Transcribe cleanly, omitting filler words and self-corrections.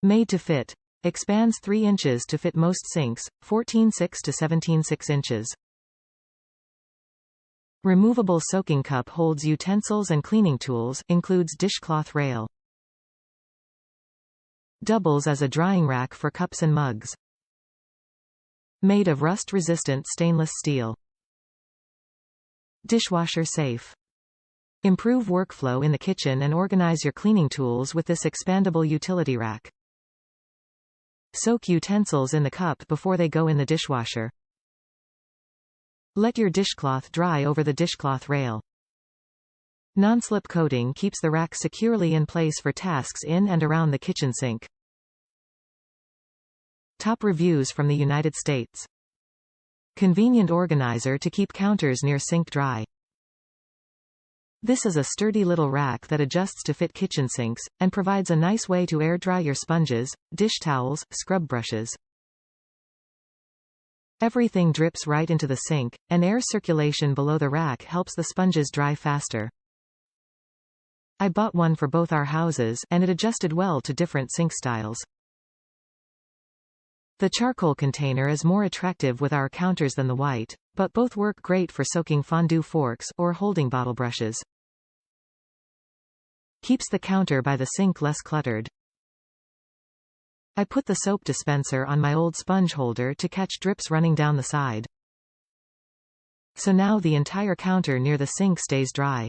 Made to fit. Expands 3 inches to fit most sinks, 14.6 to 17.6 inches. Removable soaking cup holds utensils and cleaning tools, includes dishcloth rail. Doubles as a drying rack for cups and mugs. Made of rust-resistant stainless steel. Dishwasher safe. Improve workflow in the kitchen and organize your cleaning tools with this expandable utility rack. Soak utensils in the cup before they go in the dishwasher. Let your dishcloth dry over the dishcloth rail. Nonslip coating keeps the rack securely in place for tasks in and around the kitchen sink. Top reviews from the United States. Convenient organizer to keep counters near sink dry. This is a sturdy little rack that adjusts to fit kitchen sinks, and provides a nice way to air dry your sponges, dish towels, scrub brushes. Everything drips right into the sink, and air circulation below the rack helps the sponges dry faster. I bought one for both our houses, and it adjusted well to different sink styles. The charcoal container is more attractive with our counters than the white, but both work great for soaking fondue forks or holding bottle brushes. Keeps the counter by the sink less cluttered. I put the soap dispenser on my old sponge holder to catch drips running down the side. So now the entire counter near the sink stays dry.